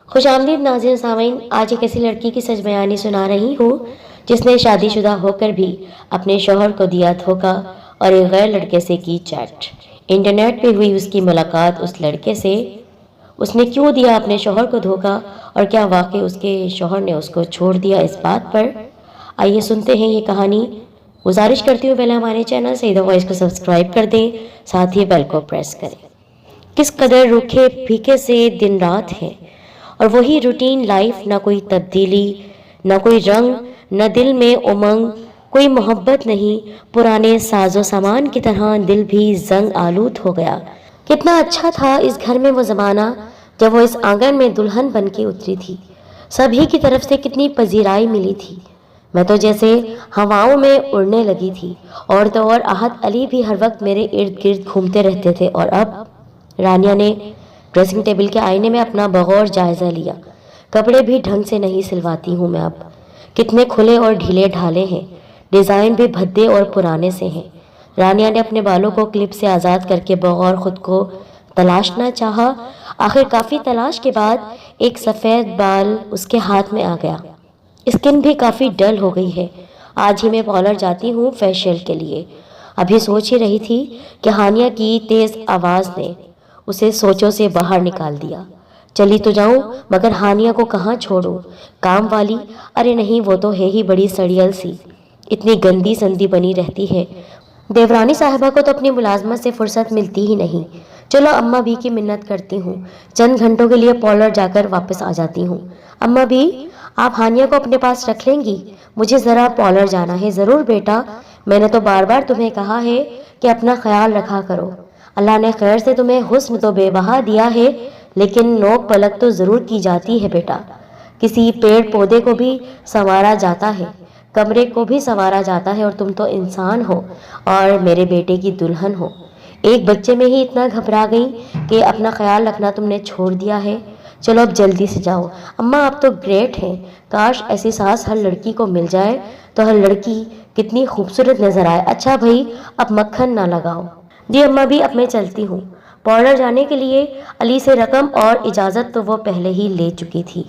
خوش آمدید ناظرین سامعین، آج ایک ایسی لڑکی کی سچ بیانی سنا رہی ہوں جس نے شادی شدہ ہو کر بھی اپنے شوہر کو دیا دھوکا اور ایک غیر لڑکے سے کی چیٹ۔ انٹرنیٹ پہ ہوئی اس کی ملاقات اس لڑکے سے، اس نے کیوں دیا اپنے شوہر کو دھوکا اور کیا واقعی اس کے شوہر نے اس کو چھوڑ دیا اس بات پر؟ آئیے سنتے ہیں یہ کہانی۔ گزارش کرتی ہوں پہلے ہمارے چینل سیدھا وائس کو سبسکرائب کر دیں، ساتھ ہی بیل کو پریس کریں۔ کس قدر روکھے پھیکے سے دن رات ہیں اور وہی روٹین لائف، نہ کوئی تبدیلی، نہ کوئی رنگ، نہ دل میں امنگ، کوئی محبت نہیں، پرانے ساز و سامان کی طرح دل بھی زنگ آلود ہو گیا۔ کتنا اچھا تھا اس گھر میں وہ زمانہ جب وہ اس آنگن میں دلہن بن کے اتری تھی، سبھی کی طرف سے کتنی پذیرائی ملی تھی، میں تو جیسے ہواؤں میں اڑنے لگی تھی، اور تو اور احد علی بھی ہر وقت میرے ارد گرد گھومتے رہتے تھے۔ اور اب رانیہ نے ڈریسنگ ٹیبل کے آئینے میں اپنا بغور جائزہ لیا۔ کپڑے بھی ڈھنگ سے نہیں سلواتی ہوں میں اب، کتنے کھلے اور ڈھیلے ڈھالے ہیں، ڈیزائن بھی بھدے اور پرانے سے ہیں۔ رانیہ نے اپنے بالوں کو کلپ سے آزاد کر کے بغور خود کو تلاشنا چاہا۔ آخر کافی تلاش کے بعد ایک سفید بال اس کے ہاتھ میں آ گیا۔ اسکن بھی کافی ڈل ہو گئی ہے۔ آج ہی میں پارلر جاتی ہوں فیشیل کے لیے۔ ابھی سوچ ہی رہی تھی کہ ہانیہ کی تیز آواز نے اسے سوچوں سے باہر نکال دیا۔ چلی تو جاؤں مگر ہانیہ کو کہاں چھوڑوں؟ کام والی؟ ارے نہیں، وہ تو ہے ہی بڑی سڑیل سی، اتنی گندی سندی بنی رہتی ہے۔ دیورانی صاحبہ کو تو اپنی ملازمت سے فرصت ملتی ہی نہیں۔ چلو اماں بھی کی منت کرتی ہوں، چند گھنٹوں کے لیے پارلر جا کر واپس آ جاتی ہوں۔ اماں بھی، آپ ہانیہ کو اپنے پاس رکھ لیں گی؟ مجھے ذرا پارلر جانا ہے۔ ضرور بیٹا، میں نے تو بار بار تمہیں کہا ہے کہ اپنا خیال رکھا کرو۔ اللہ نے خیر سے تمہیں حسن تو بے بہا دیا ہے، لیکن نوک پلک تو ضرور کی جاتی ہے بیٹا۔ کسی پیڑ پودے کو بھی سنوارا جاتا ہے، کمرے کو بھی سنوارا جاتا ہے، اور تم تو انسان ہو اور میرے بیٹے کی دلہن ہو۔ ایک بچے میں ہی اتنا گھبرا گئی کہ اپنا خیال رکھنا تم نے چھوڑ دیا ہے۔ چلو اب جلدی سے جاؤ۔ اماں آپ تو گریٹ ہیں، کاش ایسی ساس ہر لڑکی کو مل جائے تو ہر لڑکی کتنی خوبصورت نظر آئے۔ اچھا بھائی، اب مکھن نہ لگاؤ۔ جی اماں بھی، اب میں چلتی ہوں۔ پارلر جانے کے لیے علی سے رقم اور اجازت تو وہ پہلے ہی لے چکی تھی۔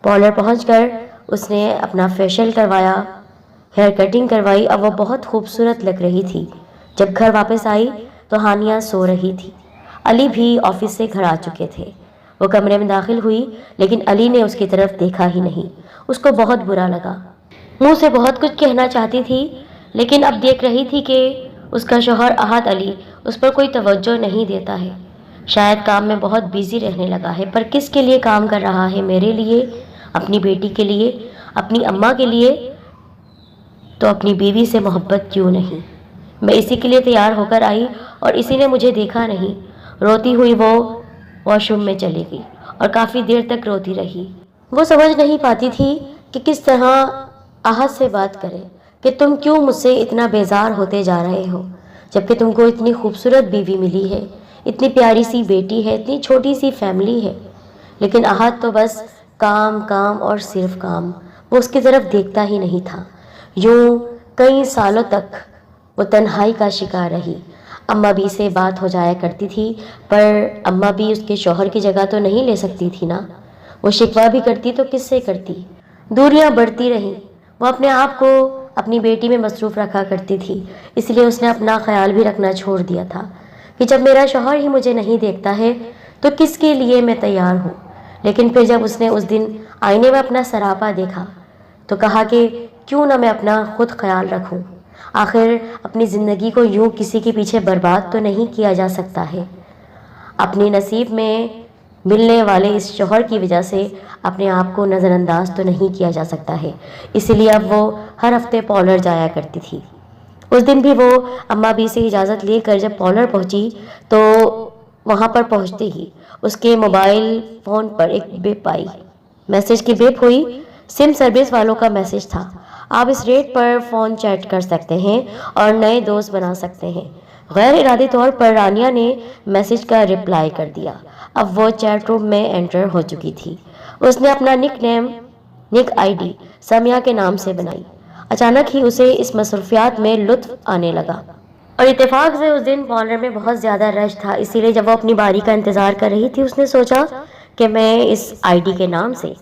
پارلر پہنچ کر اس نے اپنا فیشیل کروایا، ہیئر کٹنگ کروائی، اب وہ بہت خوبصورت لگ رہی تھی۔ جب گھر واپس آئی تو ہانیہ سو رہی تھی، علی بھی آفس سے گھر آ چکے تھے۔ وہ کمرے میں داخل ہوئی لیکن علی نے اس کی طرف دیکھا ہی نہیں۔ اس کو بہت برا لگا، منہ سے بہت کچھ کہنا چاہتی تھی لیکن اب دیکھ رہی تھی کہ اس کا شوہر احد علی اس پر کوئی توجہ نہیں دیتا ہے۔ شاید کام میں بہت بیزی رہنے لگا ہے، پر کس کے لیے کام کر رہا ہے؟ میرے لیے، اپنی بیٹی کے لیے، اپنی اماں کے لیے، تو اپنی بیوی سے محبت کیوں نہیں؟ میں اسی کے لیے تیار ہو کر آئی اور اسی نے مجھے دیکھا نہیں۔ روتی ہوئی وہ واش روم میں چلی گئی اور کافی دیر تک روتی رہی۔ وہ سمجھ نہیں پاتی تھی کہ کس طرح احد سے بات کرے کہ تم کیوں مجھ سے اتنا بیزار ہوتے جا رہے ہو، جبکہ تم کو اتنی خوبصورت بیوی ملی ہے، اتنی پیاری سی بیٹی ہے، اتنی چھوٹی سی فیملی ہے، لیکن احد تو بس کام کام اور صرف کام۔ وہ اس کی طرف دیکھتا ہی نہیں تھا۔ یوں کئی سالوں تک وہ تنہائی کا شکار رہی۔ اماں بھی سے بات ہو جایا کرتی تھی، پر اماں بھی اس کے شوہر کی جگہ تو نہیں لے سکتی تھی نا۔ وہ شکوہ بھی کرتی تو کس سے کرتی؟ دوریاں بڑھتی رہیں۔ وہ اپنے آپ کو اپنی بیٹی میں مصروف رکھا کرتی تھی، اس لیے اس نے اپنا خیال بھی رکھنا چھوڑ دیا تھا کہ جب میرا شوہر ہی مجھے نہیں دیکھتا ہے تو کس کے لیے میں تیار ہوں۔ لیکن پھر جب اس نے اس دن آئینے میں اپنا سراپا دیکھا تو کہا کہ کیوں نہ میں اپنا خود خیال رکھوں، آخر اپنی زندگی کو یوں کسی کے پیچھے برباد تو نہیں کیا جا سکتا ہے۔ اپنی نصیب میں ملنے والے اس شوہر کی وجہ سے اپنے آپ کو نظر انداز تو نہیں کیا جا سکتا ہے، اسی لیے اب وہ ہر ہفتے پارلر جایا کرتی تھی۔ اس دن بھی وہ اماں بھی سے اجازت لے کر جب پارلر پہنچی تو وہاں پر پہنچتے ہی اس کے موبائل فون پر ایک بیپ آئی۔ میسج کی بیپ ہوئی، سم سروس والوں کا میسج تھا، آپ اس ریٹ پر فون چیٹ کر سکتے ہیں اور نئے دوست بنا سکتے ہیں۔ غیر ارادی طور پر رانیہ نے میسج کا رپلائی کر دیا۔ اب وہ چیٹ روم میں انٹر ہو چکی تھی۔ اس نے اپنا نک آئی ڈی سمیہ کے نام سے بنائی۔ اچانک ہی اسے اس مصروفیات میں لطف آنے لگا، اور اتفاق سے اس دن پارلر میں بہت زیادہ رش تھا، اسی لیے جب وہ اپنی باری کا انتظار کر رہی تھی اس نے سوچا کہ میں اس آئی ڈی کے نام سے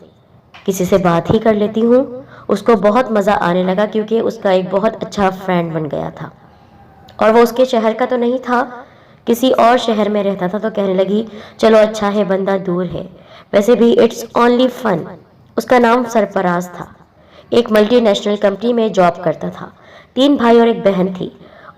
کسی سے بات ہی کر لیتی ہوں۔ اس کو بہت مزہ آنے لگا کیونکہ اس کا ایک بہت اچھا فرینڈ بن گیا تھا، اور وہ اس کے شہر کا تو نہیں تھا، کسی اور شہر میں رہتا تھا۔ تو کہنے لگی چلو اچھا ہے بندہ دور ہے، ویسے بھی اٹس اونلی فن۔ اس کا نام سرفراز تھا، ایک ملٹی نیشنل کمپنی میں جاب کرتا تھا، 3 بھائی اور ایک بہن تھی،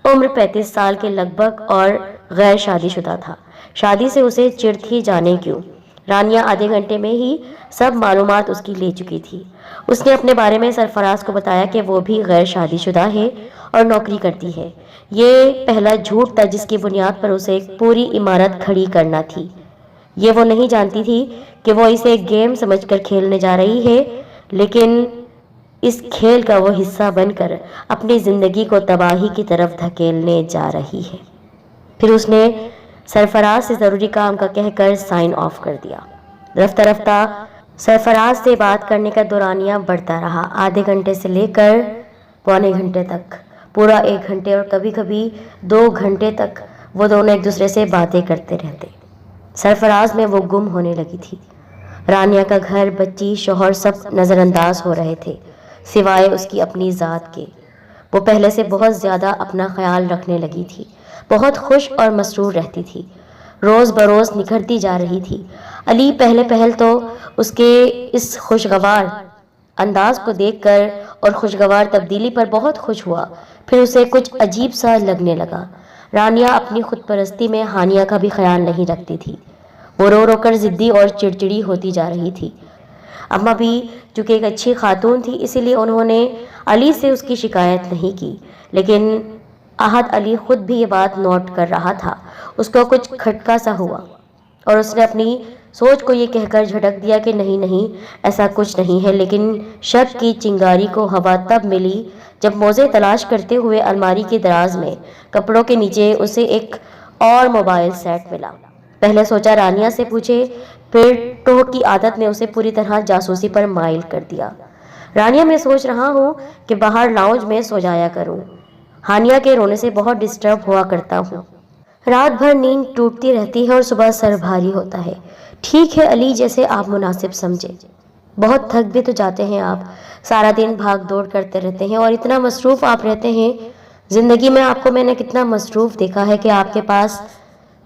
عمر 35 سال کے لگ بھگ اور غیر شادی شدہ تھا۔ شادی سے اسے چڑ تھی، جانے کیوں۔ رانیہ آدھے گھنٹے میں ہی سب معلومات اس کی لے چکی تھی۔ اس نے اپنے بارے میں سرفراز کو بتایا کہ وہ بھی غیر شادی شدہ ہے اور نوکری کرتی ہے۔ یہ پہلا جھوٹ تھا جس کی بنیاد پر اسے ایک پوری عمارت کھڑی کرنا تھی۔ یہ وہ نہیں جانتی تھی کہ وہ اسے ایک گیم سمجھ کر کھیلنے جا رہی ہے، لیکن اس کھیل کا وہ حصہ بن کر اپنی زندگی کو تباہی کی طرف دھکیلنے جا رہی ہے۔ پھر اس نے سرفراز سے ضروری کام کا کہہ کر سائن آف کر دیا۔ رفتہ رفتہ سرفراز سے بات کرنے کا دورانیہ بڑھتا رہا، آدھے گھنٹے سے لے کر پونے گھنٹے تک، پورا 1 گھنٹے اور کبھی کبھی 2 گھنٹے تک وہ دونوں ایک دوسرے سے باتیں کرتے رہتے۔ سرفراز میں وہ گم ہونے لگی تھی۔ رانیہ کا گھر، بچی، شوہر سب نظر انداز ہو رہے تھے سوائے اس کی اپنی ذات کے۔ وہ پہلے سے بہت زیادہ اپنا خیال رکھنے لگی تھی، بہت خوش اور مسرور رہتی تھی، روز بروز نکھرتی جا رہی تھی۔ علی پہل تو اس کے اس خوشگوار انداز کو دیکھ کر اور خوشگوار تبدیلی پر بہت خوش ہوا، پھر اسے کچھ عجیب سا لگنے لگا۔ رانیہ اپنی خود پرستی میں ہانیہ کا بھی خیال نہیں رکھتی تھی، وہ رو رو کر ضدی اور چڑچڑی ہوتی جا رہی تھی۔ اماں بھی چونکہ ایک اچھی خاتون تھی اسی لیے انہوں نے علی سے اس کی شکایت نہیں کی، لیکن احد علی خود بھی یہ بات نوٹ کر رہا تھا۔ اس کو کچھ کھٹکا سا ہوا اور اس نے اپنی سوچ کو یہ کہہ کر جھٹک دیا کہ نہیں ایسا کچھ نہیں ہے، لیکن شک کی چنگاری کو ہوا تب ملی جب موزے تلاش کرتے ہوئے الماری کی دراز میں کپڑوں کے نیچے اسے ایک اور موبائل سیٹ ملا۔ پہلے سوچا رانیہ سے پوچھے، پھر ٹوہ کی عادت نے اسے پوری طرح جاسوسی پر مائل کر دیا۔ رانیہ میں سوچ رہا ہوں کہ باہر لاؤنج میں سو جایا کروں، ہانیہ کے رونے سے بہت ڈسٹرب ہوا کرتا ہوں، رات بھر نیند ٹوٹتی رہتی ہے اور صبح سر بھاری ہوتا ہے۔ ٹھیک ہے علی، جیسے آپ مناسب سمجھے۔ بہت تھک بھی تو جاتے ہیں آپ، سارا دن بھاگ دوڑ کرتے رہتے ہیں اور اتنا مصروف آپ رہتے ہیں۔ زندگی میں آپ کو میں نے کتنا مصروف دیکھا ہے کہ آپ کے پاس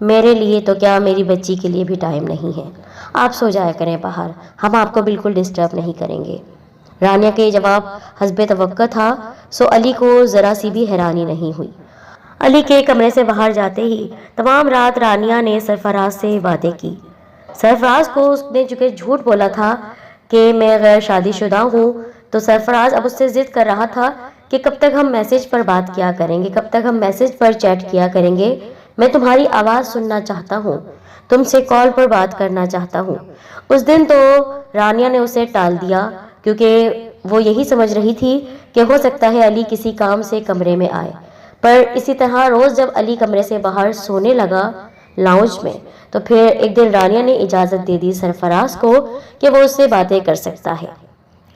میرے لیے تو کیا میری بچی کے لیے بھی ٹائم نہیں ہے۔ آپ سو جایا کریں باہر، ہم آپ کو بالکل ڈسٹرب نہیں کریں گے۔ رانیہ کا یہ جواب حسب توقع تھا، سو علی کو ذرا سی بھی حیرانی نہیں ہوئی۔ علی کے کمرے سے باہر جاتے ہی تمام رات رانیہ نے سرفراز سے باتیں کی۔ سرفراز کو اس نے چونکہ جھوٹ بولا تھا کہ میں غیر شادی شدہ ہوں، تو سرفراز اب اس سے ضد کر رہا تھا کہ کب تک ہم میسج پر بات کیا کریں گے، کب تک ہم میسج پر چیٹ کیا کریں گے، میں تمہاری آواز سننا چاہتا ہوں، تم سے کال پر بات کرنا چاہتا ہوں۔ اس دن تو رانیہ نے اسے ٹال دیا کیونکہ وہ یہی سمجھ رہی تھی کہ ہو سکتا ہے علی کسی کام سے کمرے میں آئے، پر اسی طرح روز جب علی کمرے سے باہر سونے لگا لاؤنج میں، تو پھر ایک دن رانیہ نے اجازت دے دی سرفراز کو کہ وہ اس سے باتیں کر سکتا ہے،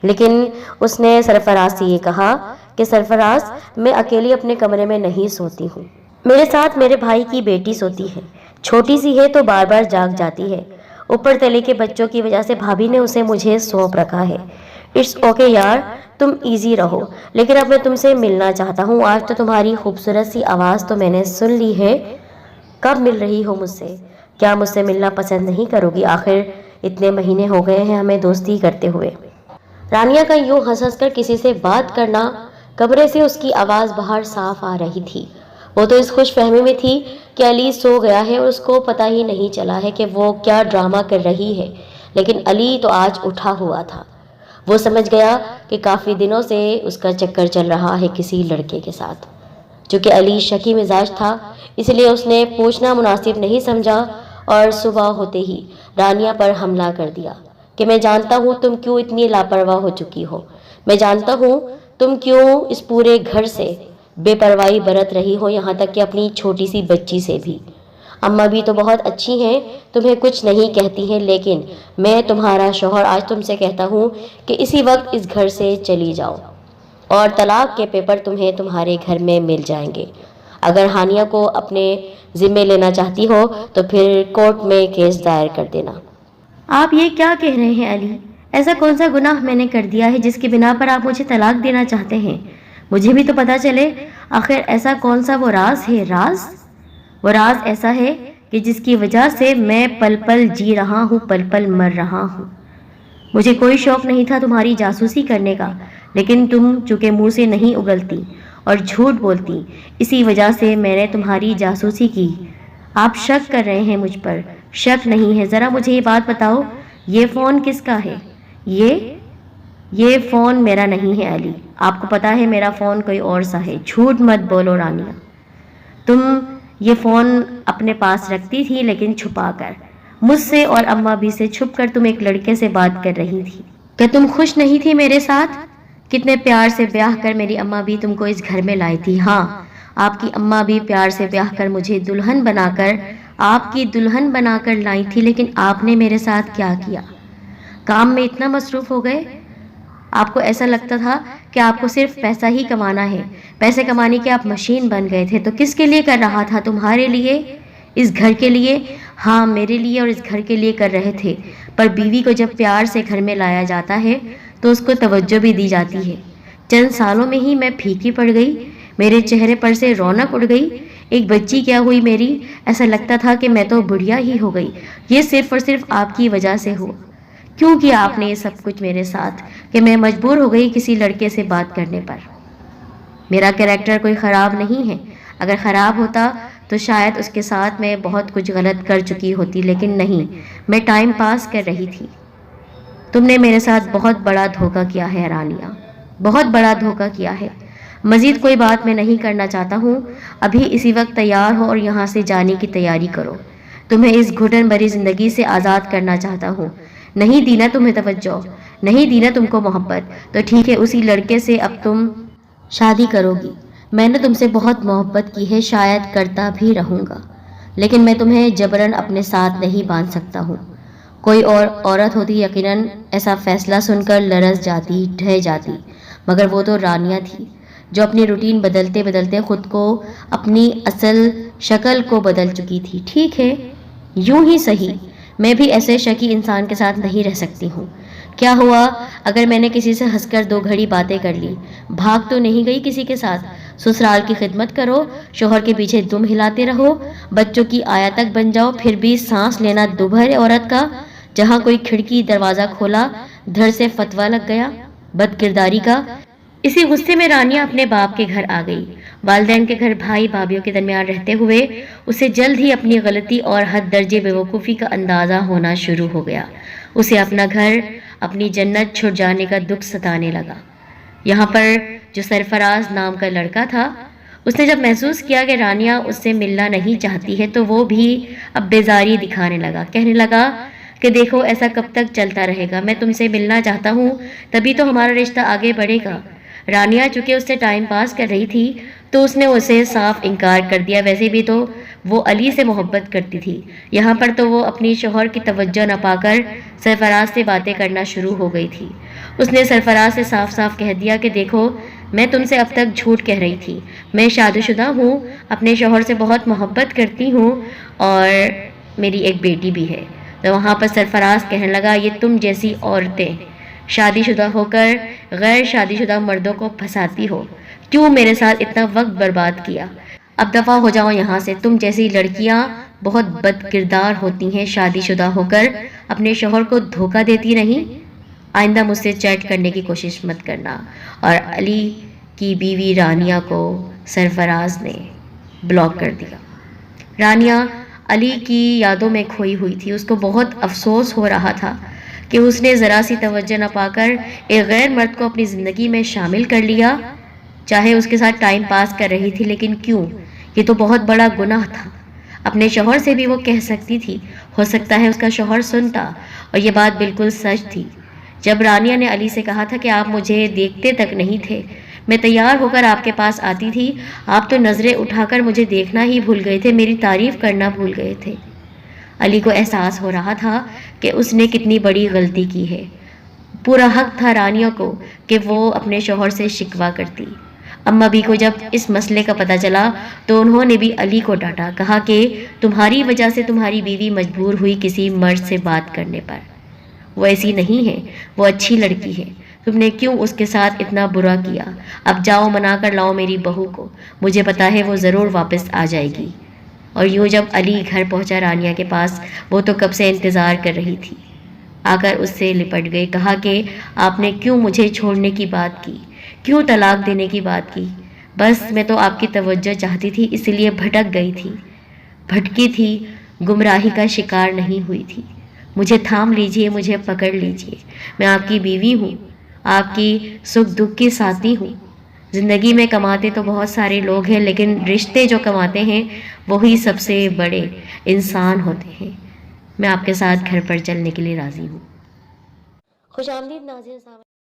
لیکن اس نے سرفراز سے یہ کہا کہ سرفراز، میں اکیلی اپنے کمرے میں نہیں سوتی ہوں، میرے ساتھ میرے بھائی کی بیٹی سوتی ہے، چھوٹی سی ہے تو بار بار جاگ جاتی ہے، اوپر تلے کے بچوں کی وجہ سے بھابھی نے اسے مجھے سونپ رکھا ہے۔ اٹس اوکے یار، تم ایزی رہو، لیکن اب میں تم سے ملنا چاہتا ہوں۔ آج تو تمہاری خوبصورت سی آواز تو میں نے سن لی ہے، کب مل رہی ہو مجھ سے؟ کیا مجھ سے ملنا پسند نہیں کرو گی؟ آخر اتنے مہینے ہو گئے ہیں ہمیں دوستی کرتے ہوئے۔ رانیہ کا یوں ہنس ہنس کر کسی سے بات کرنا، کمرے سے اس کی آواز باہر صاف آ رہی تھی۔ وہ تو اس خوش فہمی میں تھی کہ علی سو گیا ہے اور اس کو پتہ ہی نہیں چلا ہے کہ وہ کیا ڈرامہ کر رہی ہے، لیکن علی تو آج اٹھا ہوا تھا۔ وہ سمجھ گیا کہ کافی دنوں سے اس کا چکر چل رہا ہے کسی لڑکے کے ساتھ۔ چونکہ علی شکی مزاج تھا اس لیے اس نے پوچھنا مناسب نہیں سمجھا اور صبح ہوتے ہی رانیہ پر حملہ کر دیا کہ میں جانتا ہوں تم کیوں اتنی لاپرواہ ہو چکی ہو، میں جانتا ہوں تم کیوں اس پورے گھر سے بے پرواہی برت رہی ہو، یہاں تک کہ اپنی چھوٹی سی بچی سے بھی۔ اماں بھی تو بہت اچھی ہیں، تمہیں کچھ نہیں کہتی ہیں، لیکن میں تمہارا شوہر آج تم سے کہتا ہوں کہ اسی وقت اس گھر سے چلی جاؤ اور طلاق کے پیپر تمہیں تمہارے گھر میں مل جائیں گے۔ اگر ہانیہ کو اپنے ذمے لینا چاہتی ہو تو پھر کورٹ میں کیس دائر کر دینا۔ آپ یہ کیا کہہ رہے ہیں علی؟ ایسا کون سا گناہ میں نے کر دیا ہے جس کی بنا پر آپ مجھے طلاق دینا چاہتے ہیں؟ مجھے بھی تو پتا چلے آخر ایسا کون سا وہ راز ہے۔ وہ راز ایسا ہے کہ جس کی وجہ سے میں پل پل جی رہا ہوں، پل پل مر رہا ہوں۔ مجھے کوئی شوق نہیں تھا تمہاری جاسوسی کرنے کا، لیکن تم چونکہ منہ سے نہیں اگلتی اور جھوٹ بولتی، اسی وجہ سے میں نے تمہاری جاسوسی کی۔ آپ شک کر رہے ہیں مجھ پر؟ شک نہیں ہے۔ ذرا مجھے یہ بات بتاؤ، یہ فون کس کا ہے؟ یہ فون میرا نہیں ہے علی، آپ کو پتا ہے میرا فون کوئی اور سا ہے۔ جھوٹ مت بولو رانیہ، تم یہ فون اپنے پاس رکھتی تھی لیکن چھپا کر، مجھ سے اور اماں بھی سے چھپ کر تم ایک لڑکے سے بات کر رہی تھی۔ کیا تم خوش نہیں تھی میرے ساتھ؟ کتنے پیار سے بیاہ کر میری اماں بھی تم کو اس گھر میں لائی تھی۔ ہاں، آپ کی اماں بھی پیار سے بیاہ کر مجھے دلہن بنا کر، آپ کی دلہن بنا کر لائی تھی، لیکن آپ نے میرے ساتھ کیا کیا؟ کام میں اتنا مصروف ہو گئے، آپ کو ایسا لگتا تھا کہ آپ کو صرف پیسہ ہی کمانا ہے، پیسے کمانے کے آپ مشین بن گئے تھے۔ تو کس کے لیے کر رہا تھا؟ تمہارے لیے، اس گھر کے لیے؟ ہاں، میرے لیے اور اس گھر کے لیے کر رہے تھے، پر بیوی کو جب پیار سے گھر میں لایا جاتا ہے تو اس کو توجہ بھی دی جاتی ہے۔ چند سالوں میں ہی میں پھیکی پڑ گئی، میرے چہرے پر سے رونق اڑ گئی، ایک بچی کیا ہوئی میری، ایسا لگتا تھا کہ میں تو بڑھیا ہی ہو گئی۔ یہ صرف اور صرف آپ کی وجہ سے ہوا۔ کیوں کیا آپ نے یہ سب کچھ میرے ساتھ کہ میں مجبور ہو گئی کسی لڑکے سے بات کرنے پر؟ میرا کریکٹر کوئی خراب نہیں ہے، اگر خراب ہوتا تو شاید اس کے ساتھ میں بہت کچھ غلط کر چکی ہوتی، لیکن نہیں، میں ٹائم پاس کر رہی تھی۔ تم نے میرے ساتھ بہت بڑا دھوکہ کیا ہے رانیہ، بہت بڑا دھوکہ کیا ہے۔ مزید کوئی بات میں نہیں کرنا چاہتا ہوں، ابھی اسی وقت تیار ہو اور یہاں سے جانے کی تیاری کرو۔ تمہیں اس گھٹن بھری زندگی سے آزاد کرنا چاہتا ہوں۔ نہیں دینا تمہیں توجہ، نہیں دینا تم کو محبت، تو ٹھیک ہے، اسی لڑکے سے اب تم شادی کرو گی۔ میں نے تم سے بہت محبت کی ہے، شاید کرتا بھی رہوں گا، لیکن میں تمہیں جبراً اپنے ساتھ نہیں باندھ سکتا ہوں۔ کوئی اور عورت ہوتی یقیناً ایسا فیصلہ سن کر لرز جاتی، ڈھہ جاتی، مگر وہ تو رانیہ تھی جو اپنی روٹین بدلتے بدلتے خود کو، اپنی اصل شکل کو بدل چکی تھی۔ ٹھیک ہے، یوں ہی صحیح، میں بھی ایسے شکی انسان کے ساتھ نہیں رہ سکتی ہوں۔ کیا ہوا اگر میں نے کسی سے ہنس کر 2 گھڑی باتیں کر لی؟ بھاگ تو نہیں گئی کسی کے ساتھ؟ سسرال کی خدمت کرو، شوہر کے پیچھے دم ہلاتے رہو، بچوں کی آیا تک بن جاؤ، پھر بھی سانس لینا دوبھر عورت کا۔ جہاں کوئی کھڑکی دروازہ کھولا، دھڑ سے فتویٰ لگ گیا بد کرداری کا۔ اسی غصے میں رانیہ اپنے باپ کے گھر آ گئی۔ والدین کے گھر بھائی بھابھیوں کے درمیان رہتے ہوئے اسے جلد ہی اپنی غلطی اور حد درجے بیوقوفی کا اندازہ ہونا شروع ہو گیا۔ اسے اپنا گھر، اپنی جنت چھٹ جانے کا دکھ ستانے لگا۔ یہاں پر جو سرفراز نام کا لڑکا تھا، اس نے جب محسوس کیا کہ رانیہ اس سے ملنا نہیں چاہتی ہے تو وہ بھی اب بیزاری دکھانے لگا، کہنے لگا کہ دیکھو ایسا کب تک چلتا رہے گا، میں تم سے ملنا چاہتا ہوں تبھی تو ہمارا رشتہ آگے بڑھے گا۔ رانیہ چونکہ اس سے ٹائم پاس کر رہی تھی تو اس نے اسے صاف انکار کر دیا، ویسے بھی تو وہ علی سے محبت کرتی تھی۔ یہاں پر تو وہ اپنی شوہر کی توجہ نہ پا کر سرفراز سے باتیں کرنا شروع ہو گئی تھی۔ اس نے سرفراز سے صاف صاف کہہ دیا کہ دیکھو میں تم سے اب تک جھوٹ کہہ رہی تھی، میں شادی شدہ ہوں، اپنے شوہر سے بہت محبت کرتی ہوں اور میری ایک بیٹی بھی ہے۔ تو وہاں پر سرفراز کہنے لگا یہ تم جیسی عورتیں شادی شدہ ہو کر غیر شادی شدہ مردوں کو پھنساتی ہو، کیوں میرے ساتھ اتنا وقت برباد کیا؟ اب دفع ہو جاؤ یہاں سے، تم جیسی لڑکیاں بہت بد کردار ہوتی ہیں، شادی شدہ ہو کر اپنے شوہر کو دھوکہ دیتی نہیں۔ آئندہ مجھ سے چیٹ کرنے کی کوشش مت کرنا۔ اور علی کی بیوی رانیہ کو سرفراز نے بلاک کر دیا۔ رانیہ علی کی یادوں میں کھوئی ہوئی تھی، اس کو بہت افسوس ہو رہا تھا کہ اس نے ذرا سی توجہ نہ پا کر ایک غیر مرد کو اپنی زندگی میں شامل کر لیا۔ چاہے اس کے ساتھ ٹائم پاس کر رہی تھی، لیکن کیوں؟ یہ تو بہت بڑا گناہ تھا۔ اپنے شوہر سے بھی وہ کہہ سکتی تھی، ہو سکتا ہے اس کا شوہر سنتا، اور یہ بات بالکل سچ تھی۔ جب رانیہ نے علی سے کہا تھا کہ آپ مجھے دیکھتے تک نہیں تھے، میں تیار ہو کر آپ کے پاس آتی تھی، آپ تو نظریں اٹھا کر مجھے دیکھنا ہی بھول گئے تھے، میری تعریف کرنا بھول گئے تھے۔ علی کو احساس ہو رہا تھا کہ اس نے کتنی بڑی غلطی کی ہے۔ پورا حق تھا رانیہ کو کہ وہ اپنے شوہر سے شکوہ کرتی۔ اماں بھی کو جب اس مسئلے کا پتہ چلا تو انہوں نے بھی علی کو ڈانٹا، کہا کہ تمہاری وجہ سے تمہاری بیوی مجبور ہوئی کسی مرد سے بات کرنے پر۔ وہ ایسی نہیں ہے، وہ اچھی لڑکی ہے، تم نے کیوں اس کے ساتھ اتنا برا کیا؟ اب جاؤ منا کر لاؤ میری بہو کو، مجھے پتا ہے وہ ضرور واپس آ جائے گی۔ اور یوں جب علی گھر پہنچا رانیہ کے پاس، وہ تو کب سے انتظار کر رہی تھی، آ کر اس سے لپٹ گئی، کہا کہ آپ نے کیوں مجھے چھوڑنے کی بات کی، کیوں طلاق دینے کی بات کی؟ بس میں تو آپ کی توجہ چاہتی تھی، اس لیے بھٹک گئی تھی، بھٹکی تھی، گمراہی کا شکار نہیں ہوئی تھی۔ مجھے تھام لیجئے، مجھے پکڑ لیجئے، میں آپ کی بیوی ہوں، آپ کی سکھ دکھ کی ساتھی ہوں۔ زندگی میں کماتے تو بہت سارے لوگ ہیں، لیکن رشتے جو کماتے ہیں وہی سب سے بڑے انسان ہوتے ہیں۔ میں آپ کے ساتھ گھر پر چلنے کے لیے راضی ہوں۔ خوش آمدید ناظرین۔